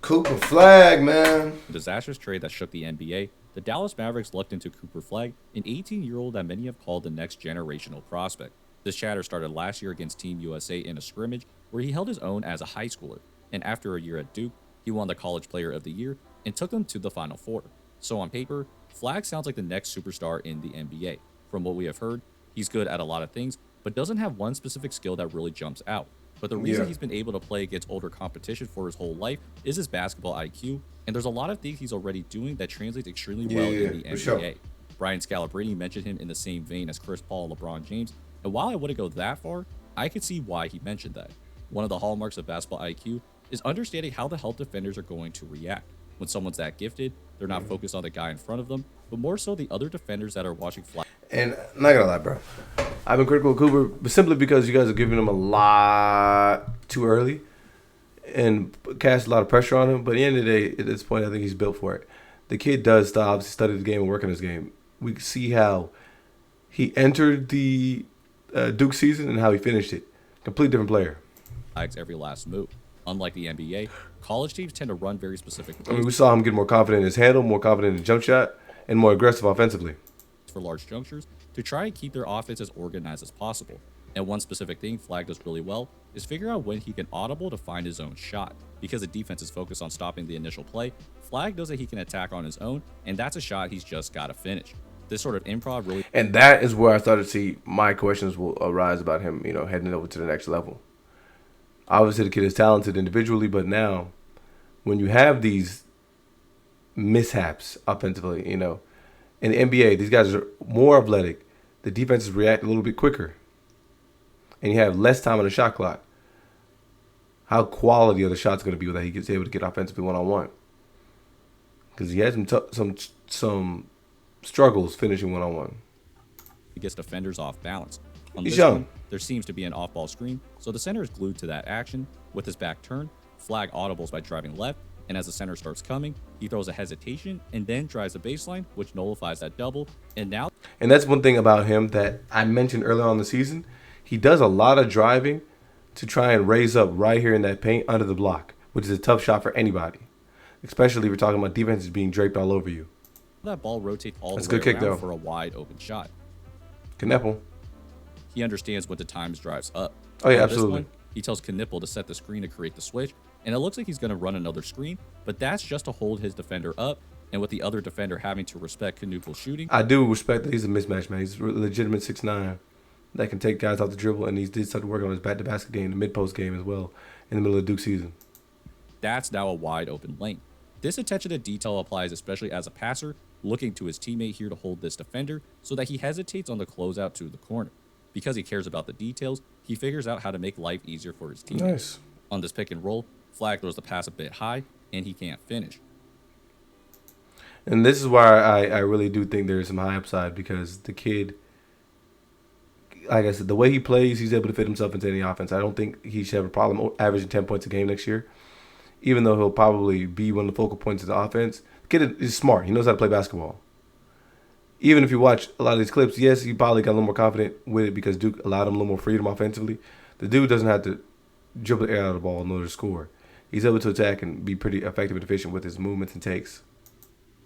Cooper Flagg, man. A disastrous trade that shook the NBA, the Dallas Mavericks looked into Cooper Flagg, an 18-year-old that many have called the next generational prospect. This chatter started last year against Team USA in a scrimmage where he held his own as a high schooler, and after a year at Duke, he won the College Player of the Year and took them to the Final Four. So on paper, Flagg sounds like the next superstar in the NBA. From what we have heard, he's good at a lot of things, but doesn't have one specific skill that really jumps out. But the reason he's been able to play against older competition for his whole life is his basketball IQ, and there's a lot of things he's already doing that translates extremely well in the NBA. Sure. Brian Scalabrine mentioned him in the same vein as Chris Paul and LeBron James, and while I wouldn't go that far, I could see why he mentioned that. One of the hallmarks of basketball IQ is understanding how the help defenders are going to react. When someone's that gifted, they're not focused on the guy in front of them, but more so the other defenders that are watching fly. And I'm not gonna lie, bro. I've been critical of Cooper, but simply because you guys are giving him a lot too early and cast a lot of pressure on him. But at the end of the day, at this point, I think he's built for it. The kid does obviously study the game and work on his game. We see how he entered the Duke season and how he finished it. Complete different player. Every last move. Unlike the NBA, college teams tend to run very specific plays. I mean, we saw him get more confident in his handle, more confident in his jump shot, and more aggressive offensively. For large junctures to try and keep their offense as organized as possible. And one specific thing Flagg does really well is figure out when he can audible to find his own shot. Because the defense is focused on stopping the initial play, Flagg knows that he can attack on his own, and that's a shot he's just got to finish. This sort of improv really... And that is where I started to see my questions will arise about him, heading over to the next level. Obviously, the kid is talented individually, but now when you have these mishaps offensively, in the NBA, these guys are more athletic. The defenses react a little bit quicker. And you have less time on the shot clock. How quality are the shots going to be that he gets able to get offensively one-on-one? Because he has some struggles finishing one-on-one. He gets defenders off balance. On He's this young. one, there seems to be an off-ball screen, so the center is glued to that action. With his back turned, Flagg audibles by driving left, and as the center starts coming, he throws a hesitation and then drives the baseline, which nullifies that double. And that's one thing about him that I mentioned earlier on in the season. He does a lot of driving to try and raise up right here in that paint under the block, which is a tough shot for anybody, especially if you're talking about defenses being draped all over you. That ball rotates all That's the way a good kick, around though. for a wide open shot. Knepple. He understands when the times drives up. Oh, yeah, On this absolutely. one, he tells Knipple to set the screen to create the switch, and it looks like he's going to run another screen, but that's just to hold his defender up, and with the other defender having to respect Knupple's shooting. I do respect that he's a mismatch, man. He's a legitimate 6'9" that can take guys off the dribble, and he did start to work on his back-to-basket game, the mid-post game as well, in the middle of the Duke season. That's now a wide open lane. This attention to detail applies especially as a passer, looking to his teammate here to hold this defender so that he hesitates on the closeout to the corner. Because he cares about the details, he figures out how to make life easier for his teammates. Nice. On this pick and roll, Flagg throws the pass a bit high, and he can't finish. And this is why I really do think there's some high upside, because the kid, like I said, the way he plays, he's able to fit himself into any offense. I don't think he should have a problem averaging 10 points a game next year, even though he'll probably be one of the focal points of the offense. The kid is smart. He knows how to play basketball. Even if you watch a lot of these clips, yes, he probably got a little more confident with it because Duke allowed him a little more freedom offensively. The dude doesn't have to dribble the air out of the ball in order to score. He's able to attack and be pretty effective and efficient with his movements and takes.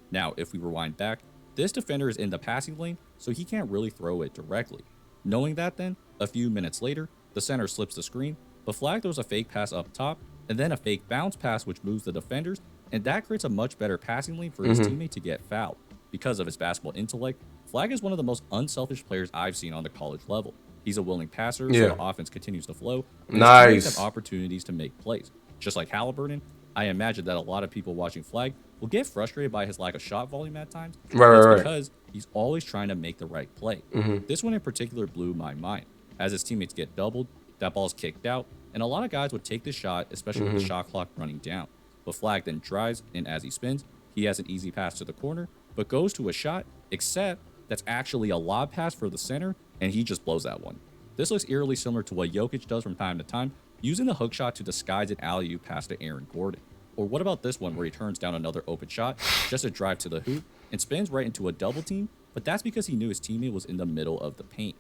Now, if we rewind back, this defender is in the passing lane, so he can't really throw it directly. Knowing that then, a few minutes later, the center slips the screen, but Flagg throws a fake pass up top, and then a fake bounce pass which moves the defenders, and that creates a much better passing lane for his teammate to get fouled. Because of his basketball intellect, Flagg is one of the most unselfish players I've seen on the college level. He's a willing passer, so the offense continues to flow, and his teammates have opportunities to make plays. Just like Halliburton, I imagine that a lot of people watching Flagg will get frustrated by his lack of shot volume at times. Right. Because he's always trying to make the right play. This one in particular blew my mind. As his teammates get doubled, that ball's kicked out, and a lot of guys would take this shot, especially with the shot clock running down. But Flagg then drives, and as he spins, he has an easy pass to the corner, but goes to a shot, except that's actually a lob pass for the center, and he just blows that one. This looks eerily similar to what Jokic does from time to time, using the hook shot to disguise an alley-oop pass to Aaron Gordon. Or what about this one where he turns down another open shot, just a drive to the hoop, and spins right into a double team, but that's because he knew his teammate was in the middle of the paint.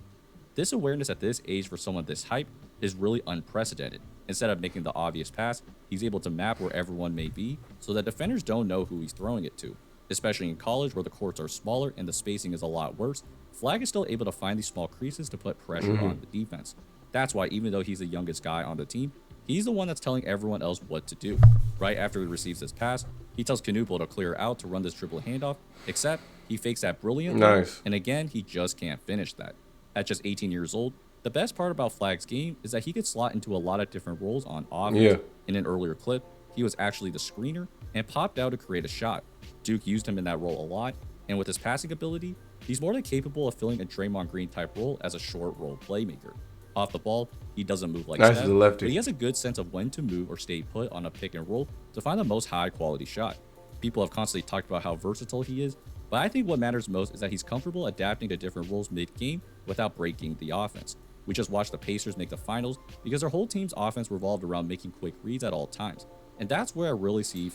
This awareness at this age for someone this hype is really unprecedented. Instead of making the obvious pass, he's able to map where everyone may be so that defenders don't know who he's throwing it to. Especially in college where the courts are smaller and the spacing is a lot worse, Flagg is still able to find these small creases to put pressure on the defense. That's why even though he's the youngest guy on the team, he's the one that's telling everyone else what to do. Right after he receives his pass, he tells Knuble to clear out to run this dribble handoff, except he fakes that brilliantly, Nice. and again, he just can't finish that. At just 18 years old, the best part about Flagg's game is that he could slot into a lot of different roles on offense. Yeah. In an earlier clip, he was actually the screener and popped out to create a shot. Duke used him in that role a lot, and with his passing ability, he's more than capable of filling a Draymond Green type role as a short role playmaker. Off the ball, he doesn't move like Nice Steph, as a lefty. but he has a good sense of when to move or stay put on a pick and roll to find the most high quality shot. People have constantly talked about how versatile he is, but I think what matters most is that he's comfortable adapting to different roles mid-game without breaking the offense. We just watched the Pacers make the finals because their whole team's offense revolved around making quick reads at all times. And that's where I really see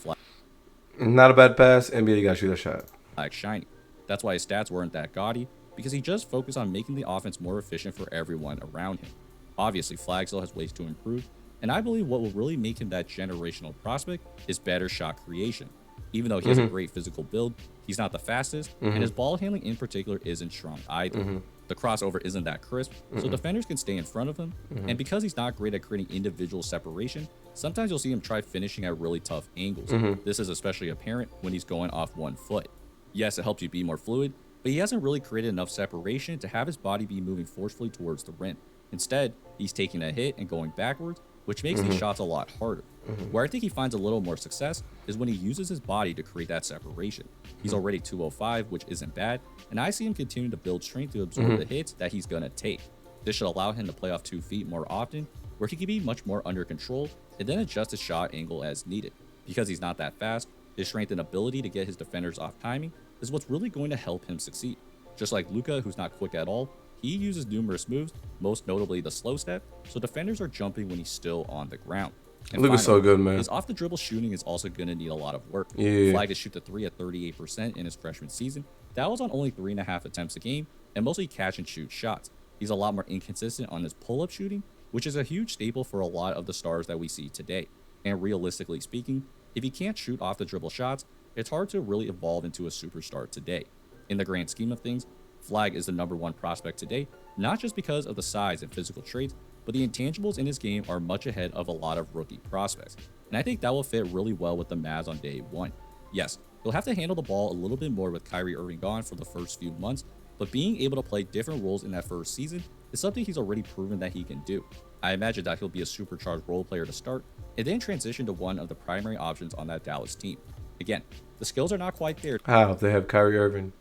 Not a bad pass. NBA, you got to shoot that shot. Flagg shining. That's why his stats weren't that gaudy, because he just focused on making the offense more efficient for everyone around him. Obviously, Flagg still has ways to improve, and I believe what will really make him that generational prospect is better shot creation. Even though he has a great physical build, he's not the fastest, and his ball handling in particular isn't strong either. The crossover isn't that crisp, so defenders can stay in front of him, and because he's not great at creating individual separation, sometimes you'll see him try finishing at really tough angles. This is especially apparent when he's going off one foot. Yes, it helps you be more fluid, but he hasn't really created enough separation to have his body be moving forcefully towards the rim. Instead, he's taking a hit and going backwards, which makes these shots a lot harder. Where I think he finds a little more success is when he uses his body to create that separation. He's already 205, which isn't bad, and I see him continue to build strength to absorb the hits that he's gonna take. This should allow him to play off 2 feet more often, where he can be much more under control and then adjust his shot angle as needed. Because he's not that fast, his strength and ability to get his defenders off timing is what's really going to help him succeed. Just like Luka, who's not quick at all, he uses numerous moves, most notably the slow step, so defenders are jumping when he's still on the ground. And Luka's so good, man. his off the dribble shooting is also going to need a lot of work. Yeah. Flagg to shoot the 3 at 38% in his freshman season. That was on only 3.5 attempts a game and mostly catch and shoot shots. He's a lot more inconsistent on his pull-up shooting, which is a huge staple for a lot of the stars that we see today. And realistically speaking, if he can't shoot off the dribble shots, it's hard to really evolve into a superstar today. In the grand scheme of things, Flagg is the #1 prospect today, not just because of the size and physical traits, but the intangibles in his game are much ahead of a lot of rookie prospects. And I think that will fit really well with the Mavs on day 1. Yes, he'll have to handle the ball a little bit more with Kyrie Irving gone for the first few months, but being able to play different roles in that first season is something he's already proven that he can do. I imagine that he'll be a supercharged role player to start, and then transition to one of the primary options on that Dallas team. Again, the skills are not quite there. How? They have Kyrie Irving,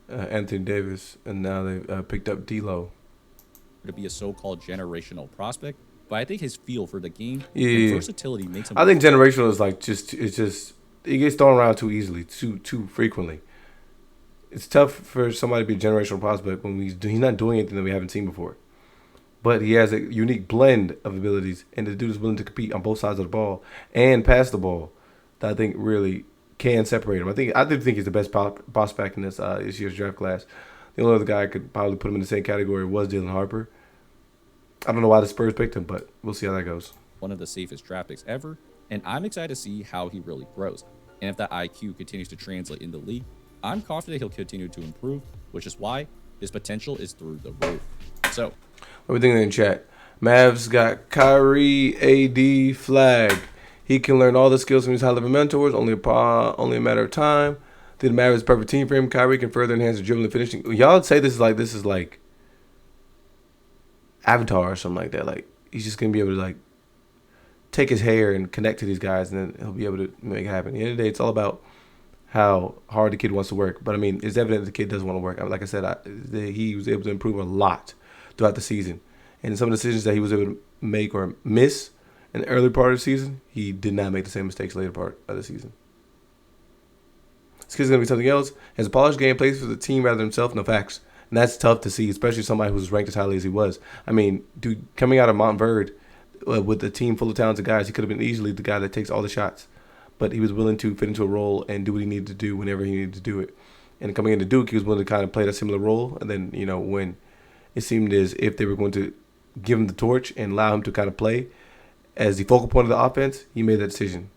Anthony Davis, and now they picked up D'Lo. To be a so-called generational prospect, but I think his feel for the game Yeah. and versatility makes him. I think generational is like it's just it gets thrown around too easily, too frequently. It's tough for somebody to be a generational prospect when he's not doing anything that we haven't seen before. But he has a unique blend of abilities, and the dude is willing to compete on both sides of the ball and pass the ball. That I think really can separate him. I do think he's the best prospect in this year's draft class. The only other guy I could probably put him in the same category was Dylan Harper. I don't know why the Spurs picked him, but we'll see how that goes. One of the safest draft picks ever, and I'm excited to see how he really grows. And if that IQ continues to translate in the league, I'm confident he'll continue to improve, which is why his potential is through the roof. So, what we thinking in chat? Mavs got Kyrie, AD, Flagg. He can learn all the skills from his high-level mentors. Only a matter of time. Think the Mavericks perfect team for him. Kyrie can further enhance the dribbling and finishing. Y'all say this is like Avatar or something like that. Like he's just gonna be able to like take his hair and connect to these guys, and then he'll be able to make it happen. At the end of the day, it's all about how hard the kid wants to work. But I mean, it's evident the kid doesn't want to work. Like I said, he was able to improve a lot throughout the season, and some of the decisions that he was able to make or miss in the early part of the season, he did not make the same mistakes later part of the season. This kid's going to be something else. Has a polished game, plays for the team rather than himself. No facts. And that's tough to see, especially somebody who's ranked as highly as he was. I mean, dude, coming out of Montverde with a team full of talented guys, he could have been easily the guy that takes all the shots. But he was willing to fit into a role and do what he needed to do whenever he needed to do it. And coming into Duke, he was willing to kind of play that similar role. And then, when it seemed as if they were going to give him the torch and allow him to kind of play as the focal point of the offense, he made that decision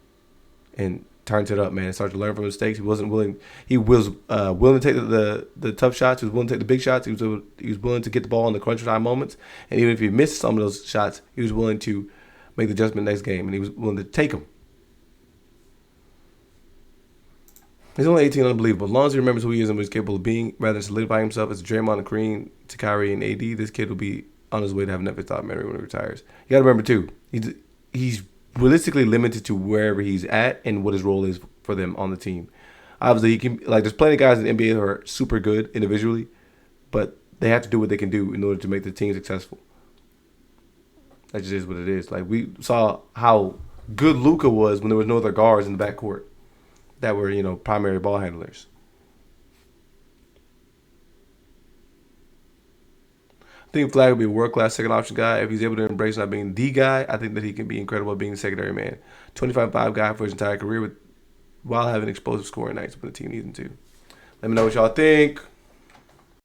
and turned it up, man. And started to learn from mistakes. He wasn't willing. He was willing to take the tough shots. He was willing to take the big shots. He was willing to get the ball in the crunch time moments. And even if he missed some of those shots, he was willing to make the adjustment next game, and he was willing to take them. He's only 18, unbelievable. As long as he remembers who he is and what he's capable of being, rather than solidifying himself as Draymond and Kareem to Kyrie and AD, this kid will be on his way to have an epic documentary when he retires. You got to remember, too, he's realistically limited to wherever he's at and what his role is for them on the team. Obviously, he can, like, there's plenty of guys in the NBA who are super good individually, but they have to do what they can do in order to make the team successful. That just is what it is. Like, we saw how good Luka was when there was no other guards in the backcourt that were, primary ball handlers. I think Flagg will be a world-class second option guy. If he's able to embrace not being the guy, I think that he can be incredible at being the secondary man. 25-5 guy for his entire career while having explosive scoring nights when the team needs him to. Let me know what y'all think.